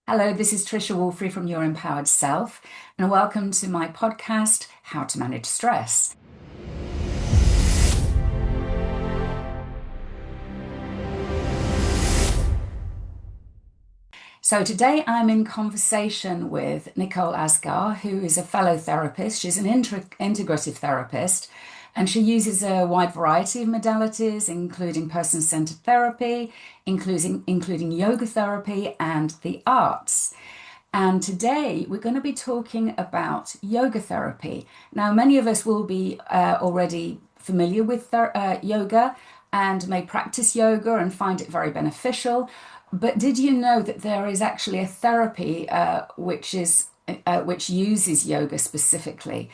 Hello, this is Trisha Wolfrey from Your Empowered Self, and welcome to my podcast, How to Manage Stress. So today I'm in conversation with Nicole Asghar, who is a fellow therapist. She's an integrative therapist, and she uses a wide variety of modalities, including person-centered therapy, including yoga therapy and the arts. And today we're going to be talking about yoga therapy. Now, many of us will be already familiar with yoga and may practice yoga and find it very beneficial. But did you know that there is actually a therapy which uses yoga specifically?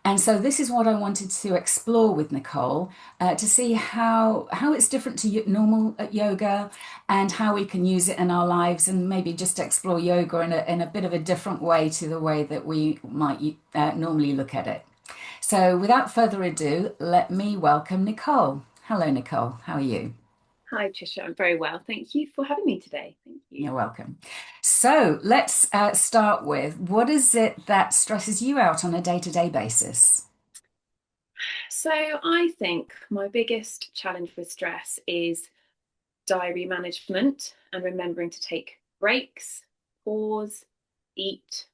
And so this is what I wanted to explore with Nicole to see how it's different to normal yoga and how we can use it in our lives and maybe just explore yoga in a bit of a different way to the way that we might normally look at it. So without further ado, let me welcome Nicole. Hello, Nicole. How are you? Hi, Trisha. I'm very well. Thank you for having me today. Thank you. You're welcome. So let's start with what is it that stresses you out on a day-to-day basis? So, I think my biggest challenge with stress is diary management and remembering to take breaks, pause, eat,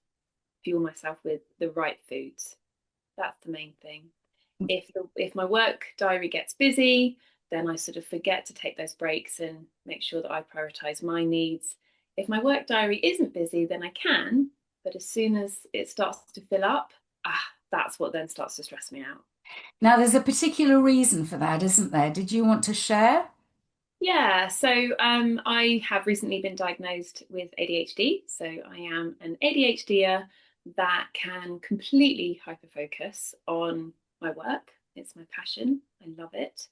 fuel myself with the right foods. That's the main thing. If my work diary gets busy, then I sort of forget to take those breaks and make sure that I prioritize my needs. If my work diary isn't busy, then I can, but as soon as it starts to fill up, that's what then starts to stress me out. Now, there's a particular reason for that, isn't there? Did you want to share? Yeah, so I have recently been diagnosed with ADHD. So I am an ADHDer that can completely hyperfocus on my work. It's my passion. I love it.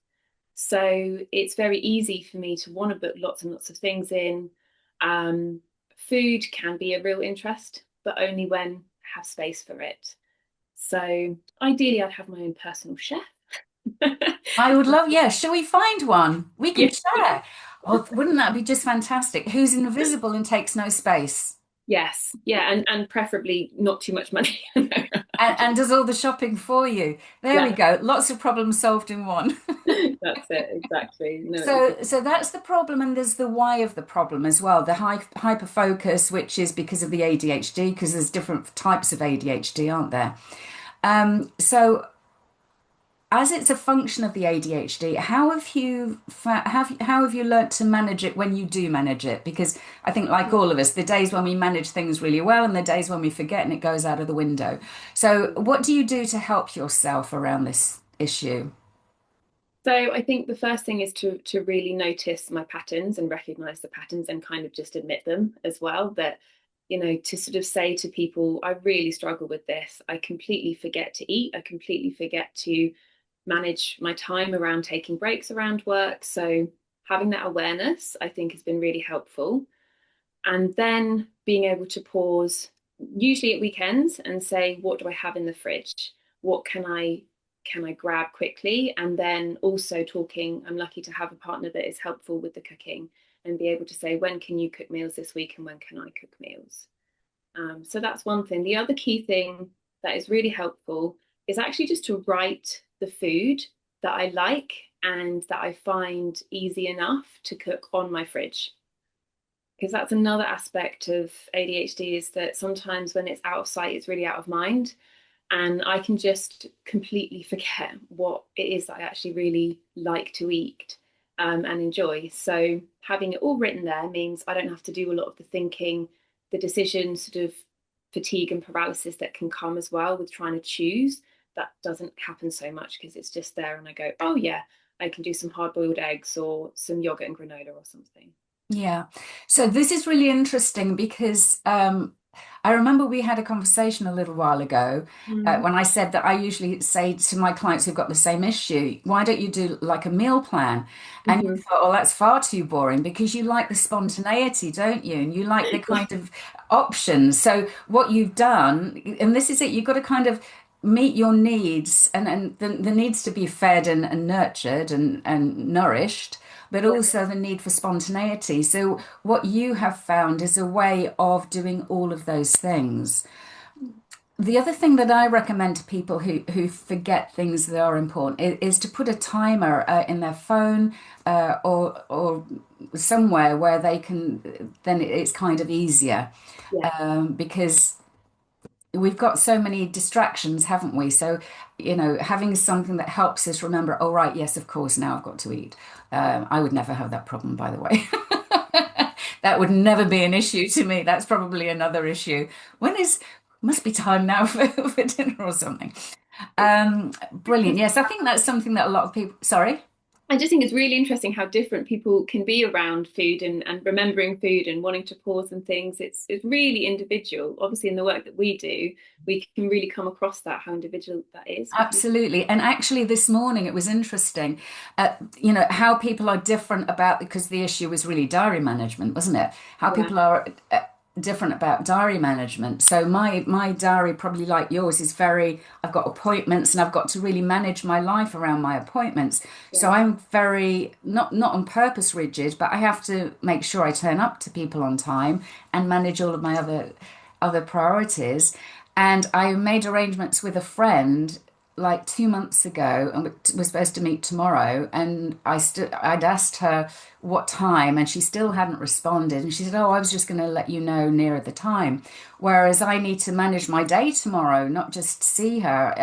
So it's very easy for me to want to book lots and lots of things in. Um, Food can be a real interest, but only when I have space for it. So ideally, I'd have my own personal chef. I would love, yeah, shall we find one? We can Yeah. share. Oh, wouldn't that be just fantastic? Who's invisible and takes no space Yes, yeah, and preferably not too much money. and does all the shopping for you? There we Yeah, go. Lots of problems solved in one. that's it, exactly. No, So that's the problem, and there's the why of the problem as well. The hyper focus, which is because of the ADHD, because there's different types of ADHD, aren't there? So as it's a function of the ADHD, how have you learnt to manage it when you do manage it? Because I think, like all of us, the days when we manage things really well and the days when we forget and it goes out of the window. So, what do you do to help yourself around this issue? so I think the first thing is to really notice my patterns and recognize the patterns and kind of just admit them as well. That, to sort of say to people, I really struggle with this. I completely forget to eat. I completely forget to manage my time around taking breaks around work. So having that awareness, I think, has been really helpful. And then being able to pause, usually at weekends, and say, what do I have in the fridge? What can I grab quickly? And then also talking, I'm lucky to have a partner that is helpful with the cooking and be able to say, when can you cook meals this week and when can I cook meals? So that's one thing. The other key thing that is really helpful is actually just to write the food that I like and that I find easy enough to cook on my fridge. Because that's another aspect of ADHD, is that sometimes when it's out of sight, it's really out of mind. And I can just completely forget what it is that I actually really like to eat and enjoy. So having it all written there means I don't have to do a lot of the thinking, the decision sort of fatigue and paralysis that can come as well with trying to choose. That doesn't happen so much because it's just there and I go, oh yeah, I can do some hard boiled eggs or some yogurt and granola or something. Yeah. So this is really interesting because I remember we had a conversation a little while ago Mm. when I said that I usually say to my clients who've got the same issue, why don't you do like a meal plan? And you Mm-hmm. thought, oh, that's far too boring because you like the spontaneity, don't you? And you like the kind of options. So what you've done, and this is it, you've got to kind of meet your needs and the needs to be fed and nurtured and nourished, but Yeah. also the need for spontaneity. So what you have found is a way of doing all of those things. The other thing that I recommend to people who forget things that are important is to put a timer in their phone or somewhere where they can, then it's kind of easier Yeah. because we've got so many distractions, haven't we? So, having something that helps us remember, oh, right, yes, of course, now I've got to eat. I would never have that problem, by the way. That would never be an issue to me. That's probably another issue. Must be time now for dinner or something. Brilliant. Yes, I think that's something that a lot of people, sorry. I just think it's really interesting how different people can be around food and remembering food and wanting to pause and things. It's really individual. Obviously, in the work that we do, we can really come across that how individual that is with people. Absolutely. And actually, this morning it was interesting, how people are different about, because the issue was really diary management, wasn't it? How Yeah, people are different about diary management. So my diary, probably like yours, is very, I've got appointments and I've got to really manage my life around my appointments. So yeah, I'm very, not on purpose rigid, but I have to make sure I turn up to people on time and manage all of my other priorities. And I made arrangements with a friend like 2 months ago, and we're supposed to meet tomorrow. And I'd asked her what time, and she still hadn't responded. And she said, "Oh, I was just going to let you know nearer the time." Whereas I need to manage my day tomorrow, not just see her.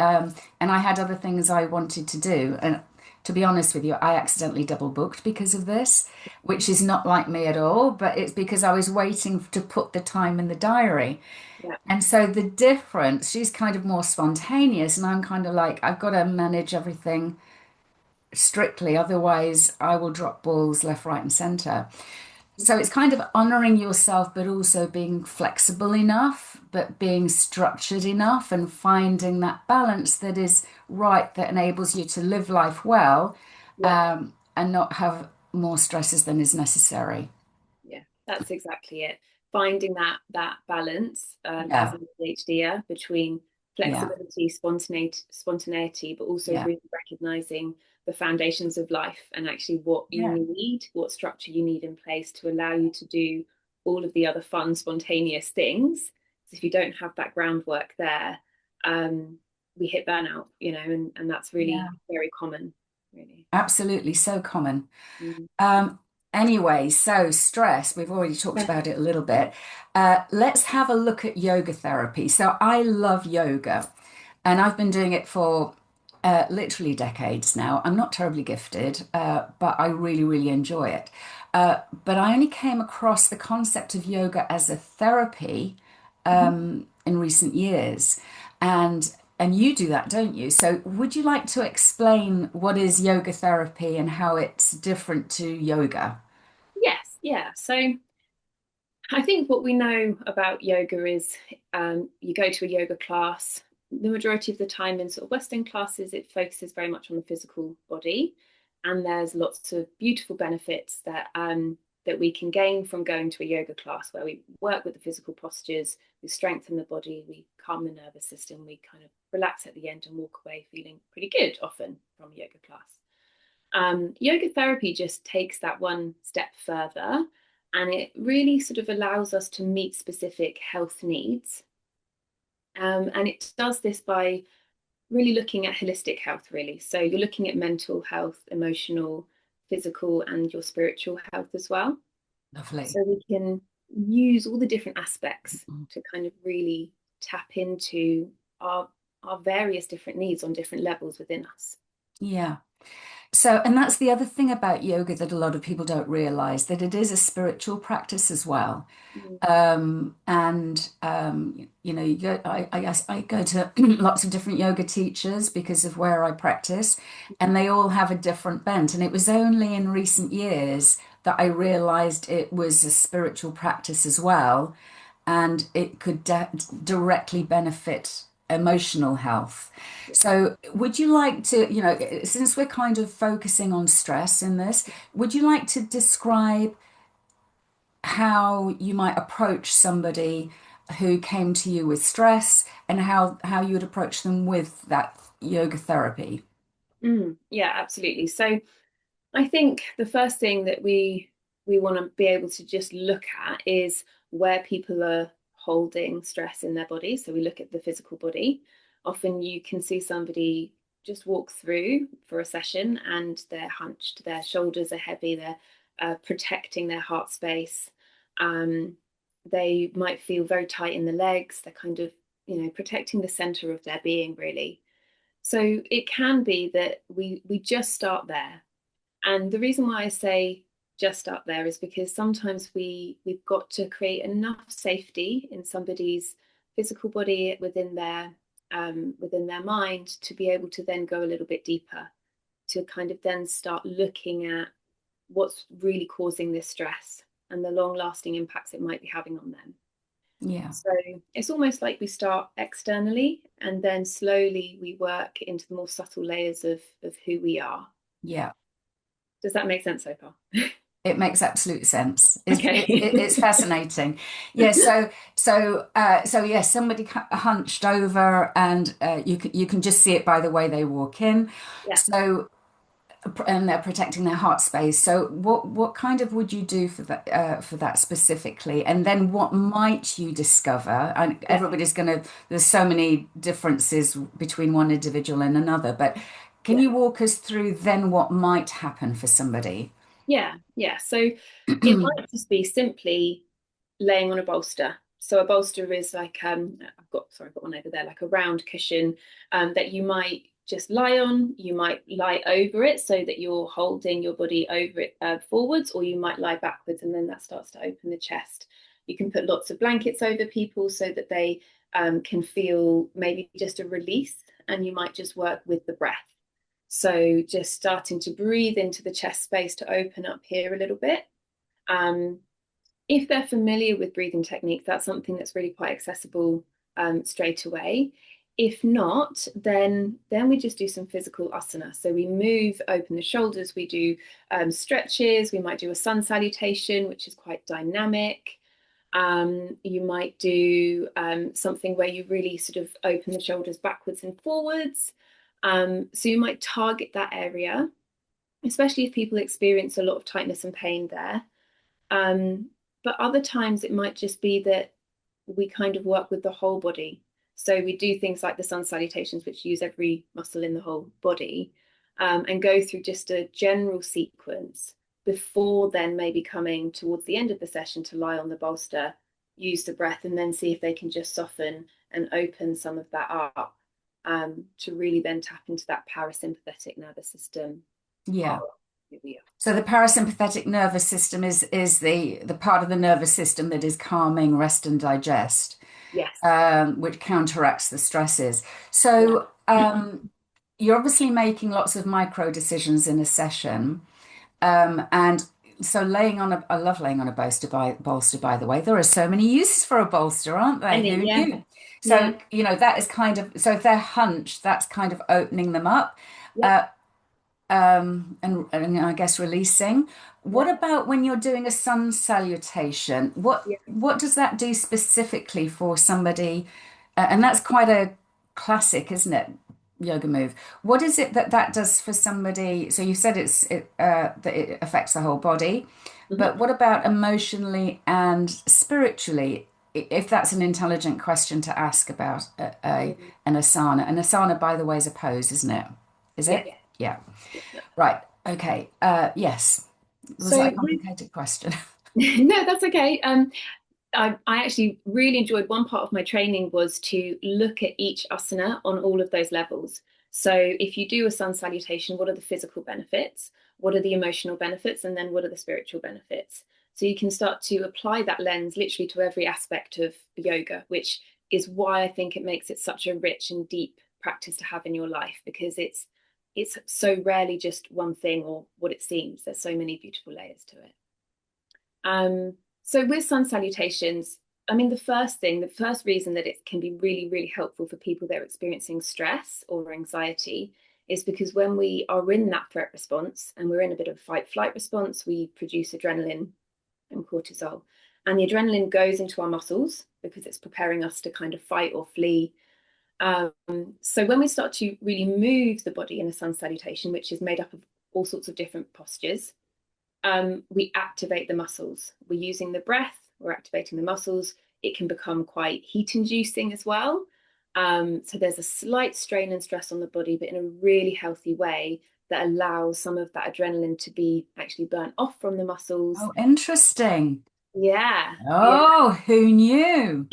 And I had other things I wanted to do. And to be honest with you, I accidentally double booked because of this, which is not like me at all. But it's because I was waiting to put the time in the diary. yeah, And so the difference, she's kind of more spontaneous, and I'm kind of like, I've got to manage everything strictly, otherwise I will drop balls left, right, and center. So it's kind of honoring yourself, but also being flexible enough, but being structured enough, and finding that balance that is right, that enables you to live life well, yeah. and not have more stresses than is necessary. Yeah, that's exactly it. Finding that balance as Yeah, an ADHDer between yeah, flexibility, spontaneity, but also yeah, really recognizing the foundations of life and actually what you yeah, need, what structure you need in place to allow you to do all of the other fun, spontaneous things. So if you don't have that groundwork there, um, we hit burnout, and that's really yeah. very common, really. Absolutely, so common. Mm. Um, anyway, so stress, we've already talked Yeah. about it a little bit. Let's have a look at yoga therapy. So I love yoga, and I've been doing it for literally decades now. I'm not terribly gifted, but I really, really enjoy it. But I only came across the concept of yoga as a therapy Mhm. in recent years. And you do that, don't you? So would you like to explain what is yoga therapy and how it's different to yoga? Yes, yeah. So I think what we know about yoga is you go to a yoga class. The majority of the time in sort of Western classes, it focuses very much on the physical body, and there's lots of beautiful benefits that we can gain from going to a yoga class where we work with the physical postures, we strengthen the body, we calm the nervous system, we kind of relax at the end and walk away feeling pretty good often from a yoga class. Yoga therapy just takes that one step further and it really sort of allows us to meet specific health needs. And it does this by really looking at holistic health, really. So you're looking at mental health, emotional, physical, and your spiritual health as well. Lovely. So we can use all the different aspects to kind of really tap into our our various different needs on different levels within us. Yeah. So, and that's the other thing about yoga that a lot of people don't realize, that it is a spiritual practice as well. Mm. You go, I guess I go to lots of different yoga teachers because of where I practice, and they all have a different bent. And it was only in recent years that I realized it was a spiritual practice as well, and it could directly benefit emotional health. So, would you like to, since we're kind of focusing on stress in this, would you like to describe how you might approach somebody who came to you with stress and how you would approach them with that yoga therapy. Yeah, absolutely. So I think the first thing that we want to be able to just look at is where people are holding stress in their body. So we look at the physical body. Often you can see somebody just walk through for a session and they're hunched, their shoulders are heavy, they're protecting their heart space. Um, they might feel very tight in the legs. They're kind of, protecting the center of their being, really. So it can be that we just start there, and the reason why I say just up there is because sometimes we've got to create enough safety in somebody's physical body within their mind to be able to then go a little bit deeper, to kind of then start looking at what's really causing this stress and the long lasting impacts it might be having on them. Yeah, So it's almost like we start externally and then slowly we work into the more subtle layers of who we are. yeah. Does that make sense so far? It makes absolute sense. It's Okay. fascinating. Yeah. So yes, somebody hunched over, and you can just see it by the way they walk in. Yeah. So and they're protecting their heart space. So what kind of would you do for that specifically? And then what might you discover? And Yeah. everybody's gonna. There's so many differences between one individual and another, but can Yeah. you walk us through then what might happen for somebody? Yeah. So it might just be simply laying on a bolster. So a bolster is like I've got one over there, like a round cushion that you might just lie on. You might lie over it so that you're holding your body over it forwards, or you might lie backwards, and then that starts to open the chest. You can put lots of blankets over people so that they can feel maybe just a release, and you might just work with the breath. So just starting to breathe into the chest space to open up here a little bit. Um, if they're familiar with breathing techniques, that's something that's really quite accessible straight away. If not, then we just do some physical asana. So we move, open the shoulders, we do stretches, we might do a sun salutation, which is quite dynamic. You might do something where you really sort of open the shoulders backwards and forwards. So you might target that area, especially if people experience a lot of tightness and pain there. Um, but other times it might just be that we kind of work with the whole body. So we do things like the sun salutations, which use every muscle in the whole body, and go through just a general sequence before then maybe coming towards the end of the session to lie on the bolster, use the breath, and then see if they can just soften and open some of that up, to really then tap into that parasympathetic nervous system part Yeah. of who we are. So the parasympathetic nervous system is the part of the nervous system that is calming, rest and digest, Yes. which counteracts the stresses. Yeah. So you're obviously making lots of micro decisions in a session, and so laying on I love laying on a bolster, by the way. There are so many uses for a bolster, aren't they? And it, Who yeah, knew? yeah, So, that is kind of, so if they're hunched, that's kind of opening them up. yeah, Uh, and I guess releasing. What yeah, about when you're doing a sun salutation? What yeah. what does that do specifically for somebody? And that's quite a classic, isn't it? Yoga move. What is it that does for somebody? So you said that it affects the whole body, Mhm. but what about emotionally and spiritually? If that's an intelligent question to ask about Mm. an asana. An asana, by the way, is a pose, isn't it? Is Yeah, it? Yeah. yeah. Right. Okay. Yes. Was that So a with complicated question? no, that's okay. I actually really enjoyed one part of my training was to look at each asana on all of those levels. So if you do a sun salutation, what are the physical benefits? What are the emotional benefits? And then what are the spiritual benefits? So you can start to apply that lens literally to every aspect of yoga, which is why I think it makes it such a rich and deep practice to have in your life, because it's so rarely just one thing or what it seems. There's so many beautiful layers to it. So with sun salutations, I mean, the first reason that it can be really, really helpful for people that are experiencing stress or anxiety is because when we are in that threat response and we're in a bit of a fight flight response, we produce adrenaline and cortisol. and the adrenaline goes into our muscles because it's preparing us to kind of fight or flee. Um, so when we start to really move the body in a sun salutation, which is made up of all sorts of different postures, we activate the muscles. We're using the breath, we're activating the muscles. It can become quite heat inducing as well. So there's a slight strain and stress on the body, but in a really healthy way that allows some of that adrenaline to be actually burnt off from the muscles. Oh, interesting. Yeah, yeah. Oh, who knew?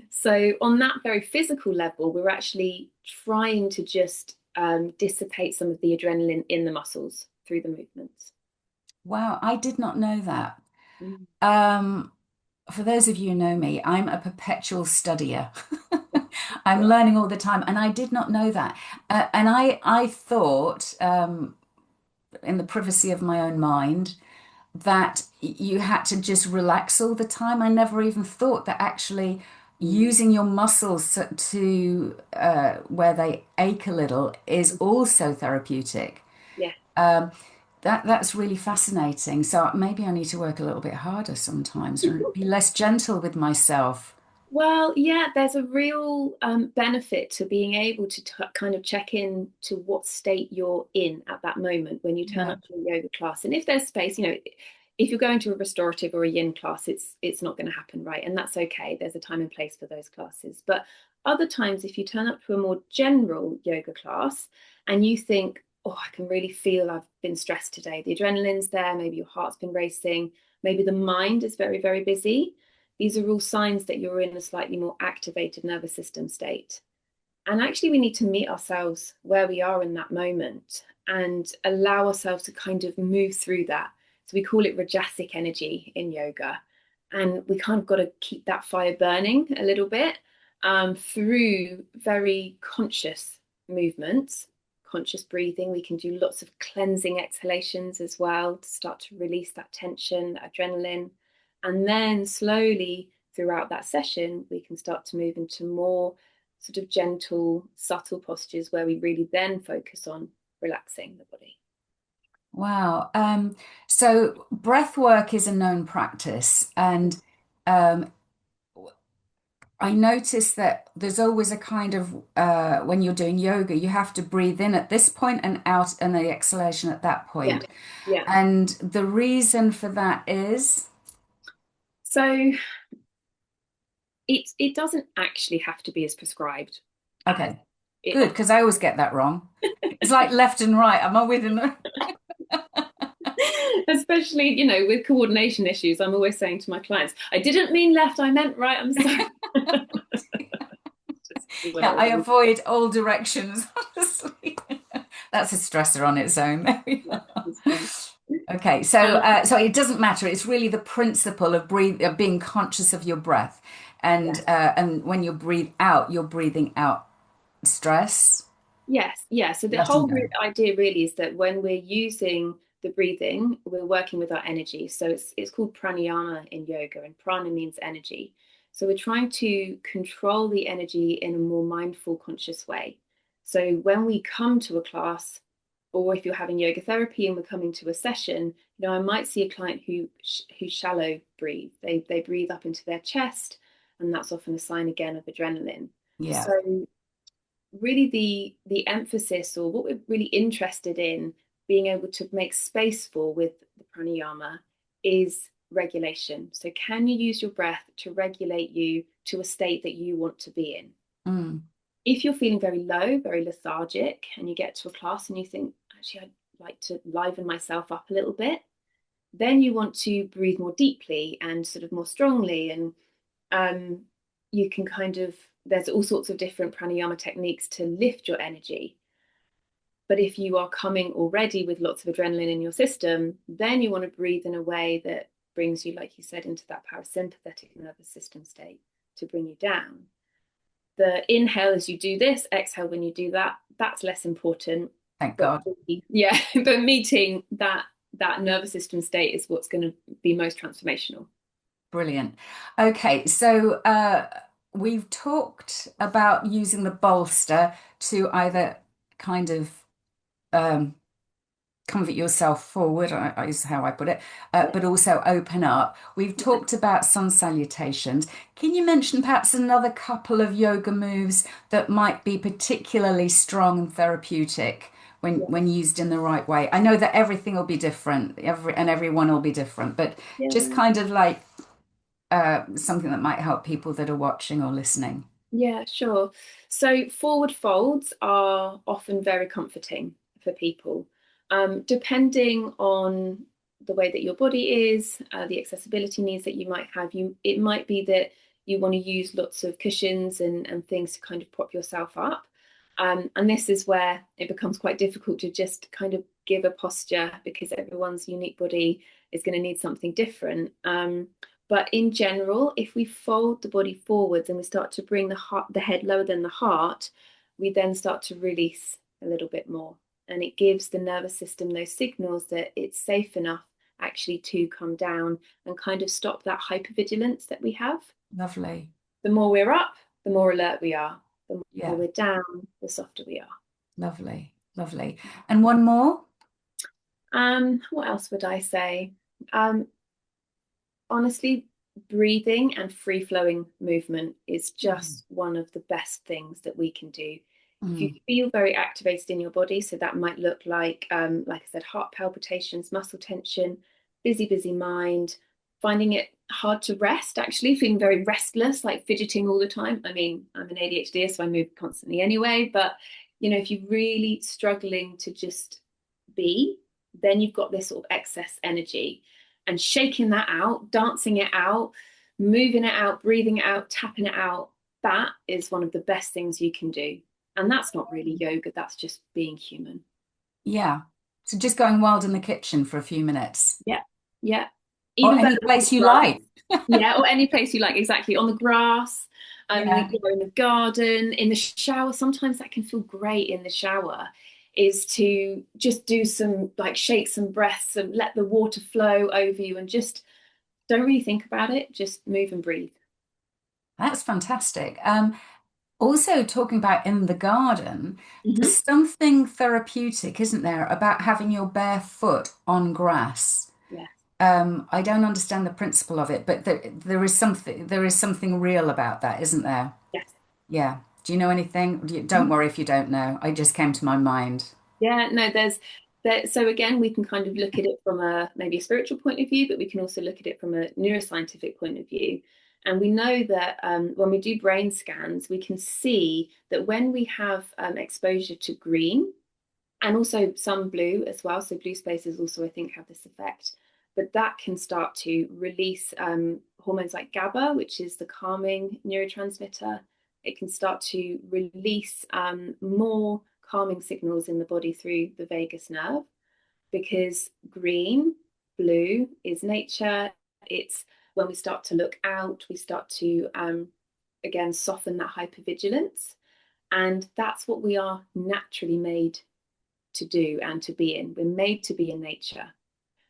So on that very physical level, we're actually trying to just dissipate some of the adrenaline in the muscles through the movements. Wow, I did not know that. Mm. Um, for those of you who know me, I'm a perpetual studier. I'm Yeah. learning all the time, and I did not know that. And I thought, in the privacy of my own mind, that you had to just relax all the time. I never even thought that actually Mm. using your muscles to where they ache a little is also therapeutic. Yeah. Um, that's really fascinating. So maybe I need to work a little bit harder sometimes or be less gentle with myself. Well, yeah, there's a real benefit to being able to kind of check in to what state you're in at that moment when you turn Yeah. up to a yoga class. And if there's space, if you're going to a restorative or a yin class, it's not going to happen, right? And that's okay. There's a time and place for those classes. But other times, if you turn up to a more general yoga class and you think, oh, I can really feel I've been stressed today. The adrenaline's there, maybe your heart's been racing, maybe the mind is very, very busy. These are all signs that you're in a slightly more activated nervous system state. And actually, we need to meet ourselves where we are in that moment and allow ourselves to kind of move through that. So we call it rajasic energy in yoga. And we kind of got to keep that fire burning a little bit through very conscious movements, conscious breathing. We can do lots of cleansing exhalations as well to start to release that tension, that adrenaline. And then slowly throughout that session, we can start to move into more sort of gentle, subtle postures where we really then focus on relaxing the body. Wow. So breath work is a known practice, and um, I notice that there's always a kind of when you're doing yoga, you have to breathe in at this point and out, and the exhalation at that Yeah, point. yeah. And the reason for that is, So it doesn't actually have to be as prescribed as okay, it good, often. because I always get that wrong. It's like left and right. Am I with them? Especially, with coordination issues, I'm always saying to my clients, I didn't mean left, I meant right. I'm sorry. Just the way Yeah, I I roll. avoid all directions, honestly. That's a stressor on its own. There we Yeah, are. it's fine. Okay, so Um, so it doesn't matter. It's really the principle of of being conscious of your breath, and when you breathe out, you're breathing out stress, Yes, yeah. So the letting whole go. idea really is that when we're using the breathing, we're working with our energy. So it's called pranayama in yoga, and prana means energy. So we're trying to control the energy in a more mindful, conscious way. So when we come to a class, or if you're having yoga therapy and we're coming to a session, I might see a client who shallow breathe. They breathe up into their chest, and that's often a sign again of adrenaline. Yeah. So really the emphasis, or what we're really interested in being able to make space for with the pranayama, is regulation. So can you use your breath to regulate you to a state that you want to be in? Mm. If you're feeling very low, very lethargic, and you get to a class and you think, actually, I'd like to liven myself up a little bit, then you want to breathe more deeply and sort of more strongly. And um, you can kind of, there's all sorts of different pranayama techniques to lift your energy. But if you are coming already with lots of adrenaline in your system, then you want to breathe in a way that brings you, like you said, into that parasympathetic nervous system state to bring you down. The inhale as you do this, exhale when you do that, that's less important. Thank But God. yeah, but meeting that nervous system state is what's going to be most transformational. Brilliant. Okay, so we've talked about using the bolster to either kind of um, comfort yourself forward, is how I put it, Yeah. but also open up. We've talked about sun salutations. Can you mention perhaps another couple of yoga moves that might be particularly strong and therapeutic Yeah. when used in the right way? I know that everything will be different, everyone will be different, but just Yeah. kind of like something that might help people that are watching or listening. Yeah, sure. So forward folds are often very comforting for people. Depending on the way that your body is, the accessibility needs that you might have, it might be that you want to use lots of cushions and things to kind of prop yourself up. And this is where it becomes quite difficult to just kind of give a posture because everyone's unique body is going to need something different. But in general, if we fold the body forwards and we start to bring the head lower than the heart, we then start to release a little bit more. And it gives the nervous system those signals that it's safe enough actually to come down and kind of stop that hypervigilance that we have. Lovely. The more we're up, the more alert we are. The more Yeah, we're down, the softer we are. lovely, lovely. And one more? What else would I say? Um, Honestly, breathing and free flowing movement is Mm. just one of the best things that we can do. If you Mm. feel very activated in your body, so that might look like I said, heart palpitations, muscle tension, busy mind, finding it hard to rest, actually, feeling very restless, like fidgeting all the time. I mean, I'm an ADHD, so I move constantly anyway, but if you're really struggling to just be, then you've got this sort of excess energy and shaking that out, dancing it out, moving it out, breathing it out, tapping it out. That is one of the best things you can do. And that's not really yoga, that's just being human. Yeah. So just going wild in the kitchen for a few minutes Yeah. Yeah. or Even better any on place the you grass. like. Yeah, or any place you like, exactly. On the grass, Yeah. in the garden, in the shower. Sometimes that can feel great in the shower, is to just do some like shake some breaths and let the water flow over you and just don't really think about it, just move and breathe. That's fantastic. Also talking about in the garden, Mm-hmm. there's something therapeutic, isn't there, about having your bare foot on grass. Yes, I don't understand the principle of it, but there is something real about that, isn't there? yes. Yeah. Do you know anything? Don't worry if you don't know. I just came to my mind. Yeah, no, there's there. So again, we can kind of look at it from a maybe a spiritual point of view, but we can also look at it from a neuroscientific point of view. And we know that when we do brain scans, we can see that when we have exposure to green and also some blue as well, so blue spaces also I think have this effect, but that can start to release hormones like GABA, which is the calming neurotransmitter. It can start to release more calming signals in the body through the vagus nerve because green, blue is nature. It's when we start to look out, we start to again soften that hypervigilance. And that's what we are naturally made to do and to be in. We're made to be in nature.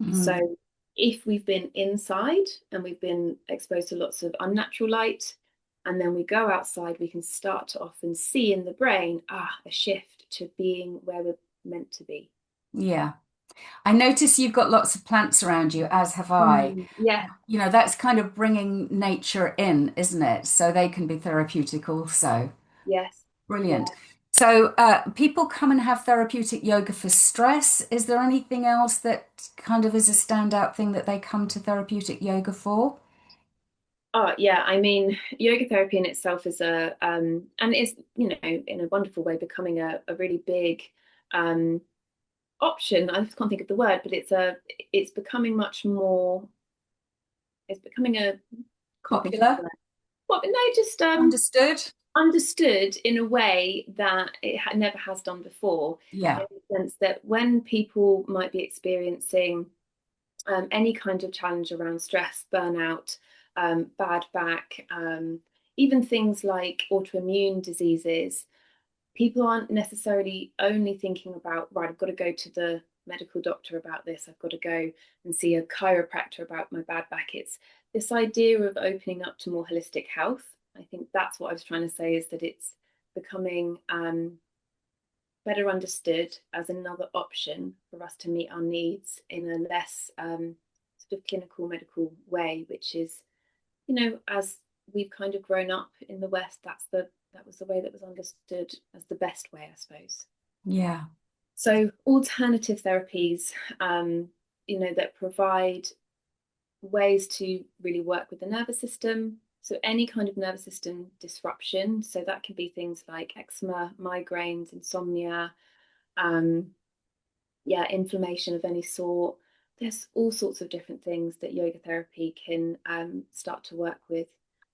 Mhm. So if we've been inside and we've been exposed to lots of unnatural light, and then we go outside, we can start to often see in the brain, a shift to being where we're meant to be. Yeah. I notice you've got lots of plants around you, as have I. Yeah, You know, that's kind of bringing nature in, isn't it? So they can be therapeutic also. yes, Brilliant. yeah. So, people come and have therapeutic yoga for stress. Is there anything else that kind of is a standout thing that they come to therapeutic yoga for? Oh, yeah. I mean, yoga therapy in itself is and it's, in a wonderful way, becoming a really big um, option. I can't think of the word, but it's becoming much more. It's becoming a can't think of the Popular? word. Well, no, just Understood? understood in a way that it never has done before. In Yeah. the sense that when people might be experiencing any kind of challenge around stress, burnout, bad back, even things like autoimmune diseases, people aren't necessarily only thinking about, right, I've got to go to the medical doctor about this, I've got to go and see a chiropractor about my bad back. It's this idea of opening up to more holistic health. I think that's what I was trying to say, is that it's becoming better understood as another option for us to meet our needs in a less sort of clinical medical way, which is, as we've kind of grown up in the West, that was the way that was understood as the best way, I suppose. Yeah. So alternative therapies, that provide ways to really work with the nervous system. So any kind of nervous system disruption. So that can be things like eczema, migraines, insomnia, inflammation of any sort. There's all sorts of different things that yoga therapy can start to work with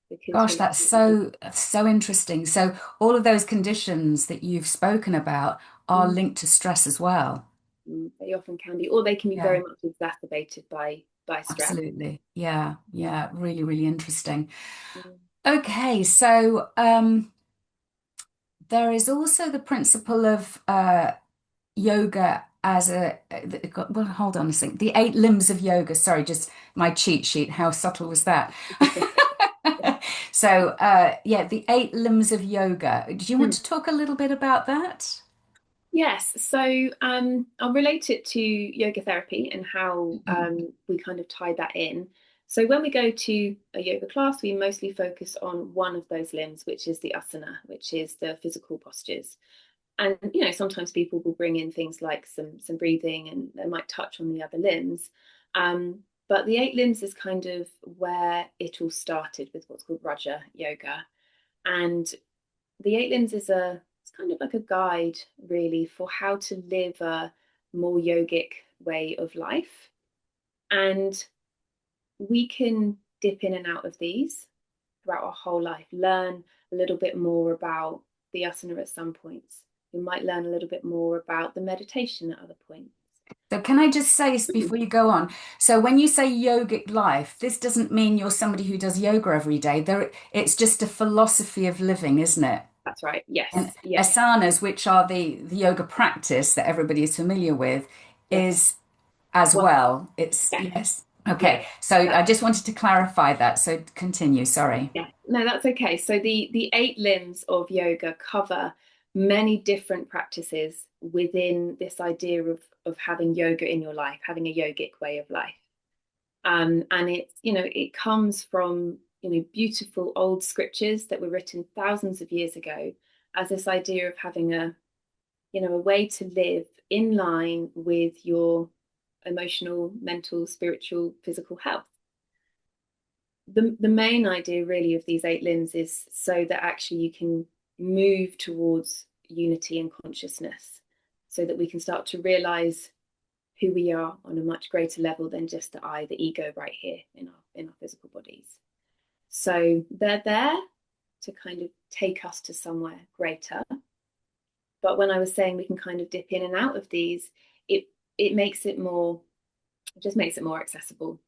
because Gosh, that's so interesting. So all of those conditions that you've spoken about are linked to stress as well. they often can be, or they can be very Yeah, much exacerbated by stress. absolutely. Yeah, yeah, really, really interesting. Mm. Okay, so there is also the principle of yoga as well, hold on a second. The eight limbs of yoga. Sorry, just my cheat sheet. How subtle was that? So, yeah, the eight limbs of yoga. Do you want to talk a little bit about that? Yes, so I'll relate it to yoga therapy and how we kind of tie that in. So when we go to a yoga class, we mostly focus on one of those limbs, which is the asana, which is the physical postures. And sometimes people will bring in things like some breathing, and they might touch on the other limbs. But the eight limbs is kind of where it all started with what's called Raja Yoga, and the eight limbs is it's kind of like a guide really for how to live a more yogic way of life. And we can dip in and out of these throughout our whole life, learn a little bit more about the asana at some points. We might learn a little bit more about the meditation at other points. So, can I just say before you go on? So, when you say yogic life, this doesn't mean you're somebody who does yoga every day. It's just a philosophy of living, isn't it? That's right. And Yes. Yeah. asanas, which are the yoga practice that everybody is familiar with, Yes. is as Well, well. It's yes. yes. Yeah. Okay. So I just wanted to clarify that. So continue. Sorry. Yeah, no, that's okay. So the eight limbs of yoga cover many different practices within this idea of having yoga in your life, having a yogic way of life. And it comes from beautiful old scriptures that were written thousands of years ago as this idea of having a way to live in line with your emotional, mental, spiritual, physical health. The main idea really of these eight limbs is so that actually you can move towards unity and consciousness, so that we can start to realize who we are on a much greater level than just the ego right here in our physical bodies. So they're there to kind of take us to somewhere greater. But when I was saying we can kind of dip in and out of these, it it makes it more it just makes it more accessible,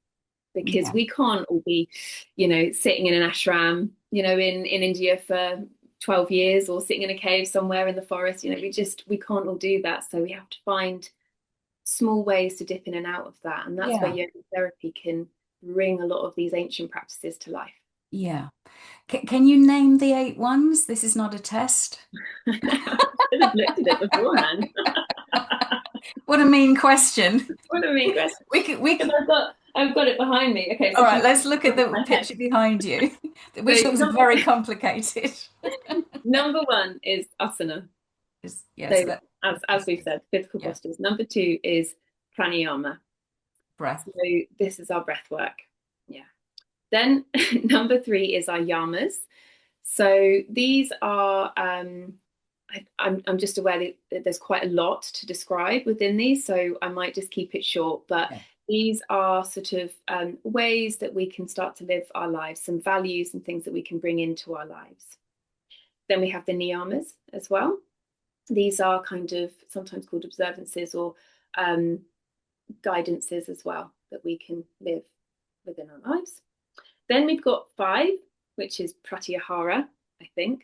because Yeah. we can't all be, sitting in an ashram, in India for 12 years, or sitting in a cave somewhere in the forest. We can't all do that. So we have to find small ways to dip in and out of that. And that's where Yeah. yoga therapy can bring a lot of these ancient practices to life. Yeah. Can you name the eight ones? This is not a test. I should have looked at it beforehand. What a mean question. What a mean question. We could, Because I've got it behind me. Okay, all so right, should let's look we at in the my head? picture behind you, which looks So very complicated. number one is asana. Yes, So that as we've said, physical yeah, postures. Number two is pranayama. breath. So this is our breath work. Yeah. Then number three is our yamas. So these are I'm just aware that there's quite a lot to describe within these, so I might just keep it short. But Yeah. these are sort of ways that we can start to live our lives, some values and things that we can bring into our lives. Then we have the niyamas as well. These are kind of sometimes called observances or um, guidances as well that we can live within our lives. Then we've got five, which is pratyahara, I think.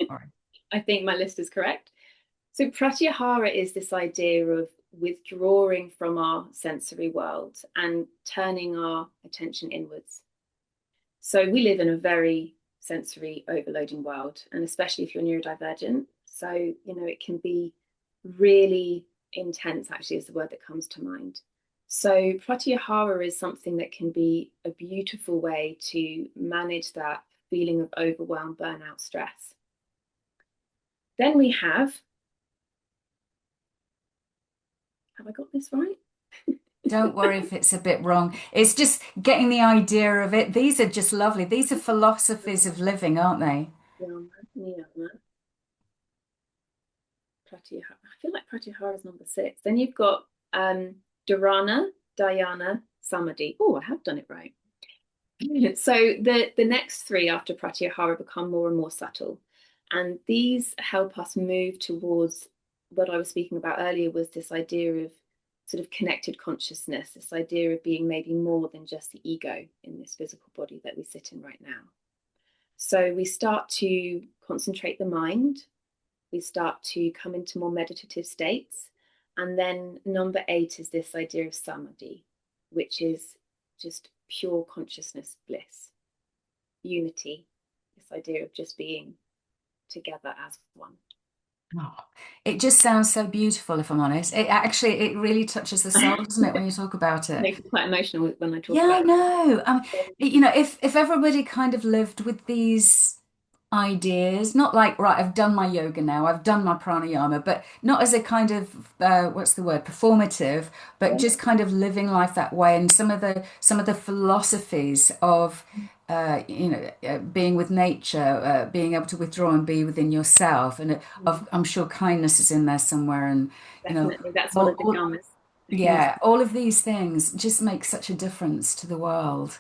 All right. I think my list is correct. So pratyahara is this idea of withdrawing from our sensory world and turning our attention inwards. So we live in a very sensory overloading world, and especially if you're neurodivergent. So, it can be really intense, actually, is the word that comes to mind. So, pratyahara is something that can be a beautiful way to manage that feeling of overwhelm, burnout, stress. Then we have I got this right? Don't worry if it's a bit wrong. It's just getting the idea of it. These are just lovely. These are philosophies of living, aren't they? Yama, niyama, pratyahara. I feel like pratyahara is number 6. Then you've got dharana, dhyana, samadhi. Oh, I have done it right. So the next 3 after pratyahara become more and more subtle, and these help us move towards what I was speaking about earlier, was this idea of sort of connected consciousness, this idea of being maybe more than just the ego in this physical body that we sit in right now. So we start to concentrate the mind, we start to come into more meditative states, and then number 8 is this idea of samadhi, which is just pure consciousness bliss, unity, this idea of just being together as one. Oh, it just sounds so beautiful, if I'm honest. It really touches the soul, doesn't it, when you talk about it? Makes me quite emotional when I talk Yeah, I about know. it. If everybody kind of lived with these ideas, not like, right, I've done my yoga now, I've done my pranayama, but not as a kind of what's the word, performative, but Yeah. just kind of living life that way. And some of the philosophies of being with nature, being able to withdraw and be within yourself, and I'm sure kindness is in there somewhere, and you know, Definitely, that's one all, of the all, dramas. yeah, all of these things just make such a difference to the world.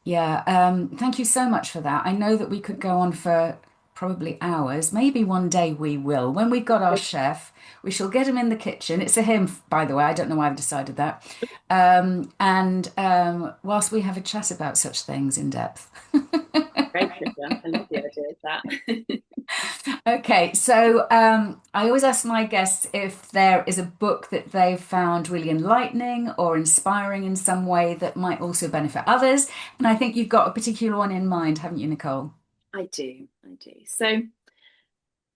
Yeah, thank you so much for that. I know that we could go on for probably hours. Maybe one day we will. When we've got our chef, we shall get him in the kitchen. It's a him, by the way. I don't know why I've decided that. And whilst we have a chat about such things in depth. Great, Trisha. I love the idea of that. Okay, so I always ask my guests if there is a book that they've found really enlightening or inspiring in some way that might also benefit others. And I think you've got a particular one in mind, haven't you, Nicole? I do, I do. So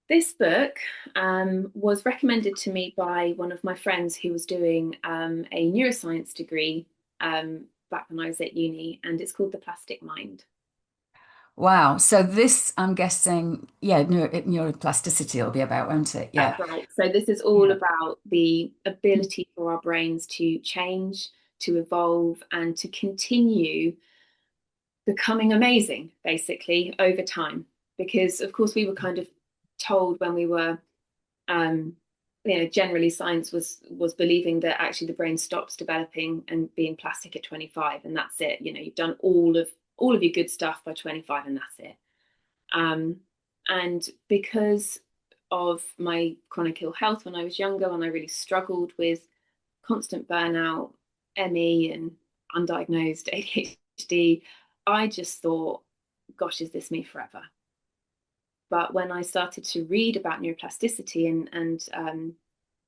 this book was recommended to me by one of my friends who was doing a neuroscience degree back when I was at uni, and it's called The Plastic Mind. Wow. So this, I'm guessing, yeah, neuroplasticity will be about, won't it? That's Yeah. right. So this is all Yeah. about the ability for our brains to change, to evolve, and to continue becoming amazing, basically, over time. Because of course we were kind of told when we were um, generally science was believing that actually the brain stops developing and being plastic at 25, and that's it. You've done all of your good stuff by 25, and that's it. Um, and because of my chronic ill health when I was younger, when I really struggled with constant burnout, ME, and undiagnosed ADHD, I just thought, gosh, is this me forever? But when I started to read about neuroplasticity, and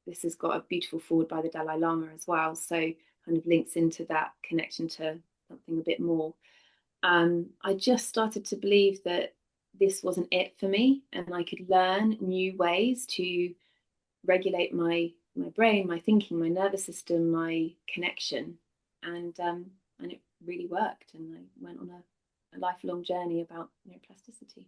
this has got a beautiful forward by the Dalai Lama as well, so kind of links into that connection to something a bit more. I just started to believe that this wasn't it for me, and I could learn new ways to regulate my brain, my thinking, my nervous system, my connection, and it really worked. And I went on a lifelong journey about neuroplasticity.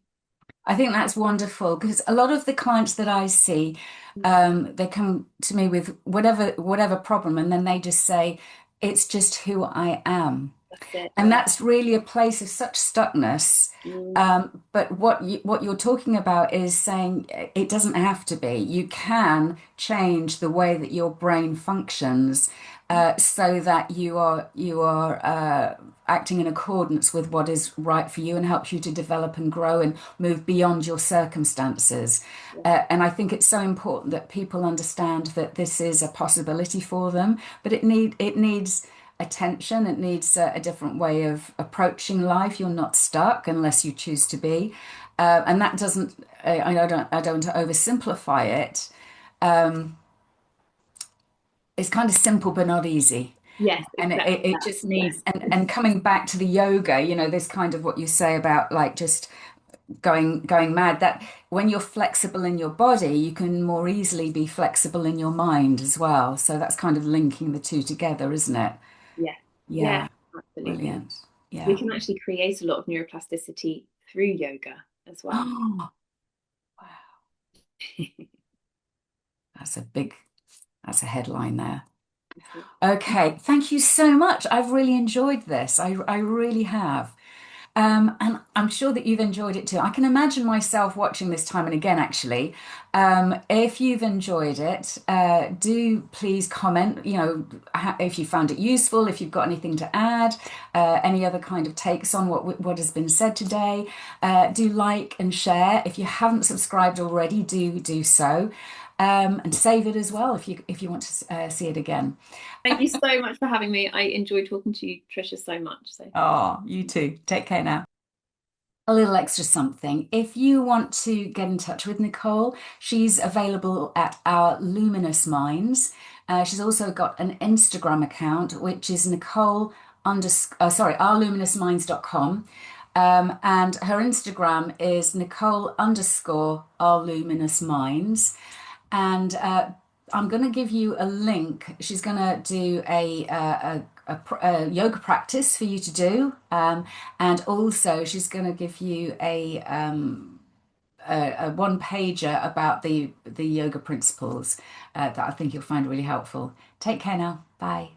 I think that's wonderful because a lot of the clients that I see, they come to me with whatever problem, and then they just say, it's just who I am. That's it. And Yeah. that's really a place of such stuckness. Mm. But what you're talking about is saying it doesn't have to be. You can change the way that your brain functions, so that you are acting in accordance with what is right for you and helps you to develop and grow and move beyond your circumstances. Yeah. And I think it's so important that people understand that this is a possibility for them, but it needs attention. It needs a different way of approaching life. You're not stuck unless you choose to be, and that doesn't. I don't oversimplify it. It's kind of simple but not easy, Yes, and it, it exactly it that. just Yeah. needs. And coming back to the yoga, this kind of what you say about like just going mad, that when you're flexible in your body, you can more easily be flexible in your mind as well. So that's kind of linking the two together, isn't it? Yeah, yeah, Yeah, absolutely. brilliant. We Yeah. can actually create a lot of neuroplasticity through yoga as well. Oh, wow. That's a big, that's a headline there. Okay, thank you so much. I've really enjoyed this. I really have. And I'm sure that you've enjoyed it too. I can imagine myself watching this time and again, actually. If you've enjoyed it, do please comment, if you found it useful, if you've got anything to add, any other kind of takes on what has been said today. Do like and share. If you haven't subscribed already, do so. And save it as well if you want to see it again. Thank you so much for having me. I enjoyed talking to you, Trisha, so much. So Oh, you too. Take care now. A little extra something. If you want to get in touch with Nicole, she's available at Our Luminous Minds. She's also got an Instagram account, which is Nicole sorry, ourluminousminds.com. And her Instagram is Nicole underscore our luminous minds. And I'm going to give you a link. She's going to do a yoga practice for you to do, and also she's going to give you a one pager about the yoga principles that I think you'll find really helpful. Take care now. Bye.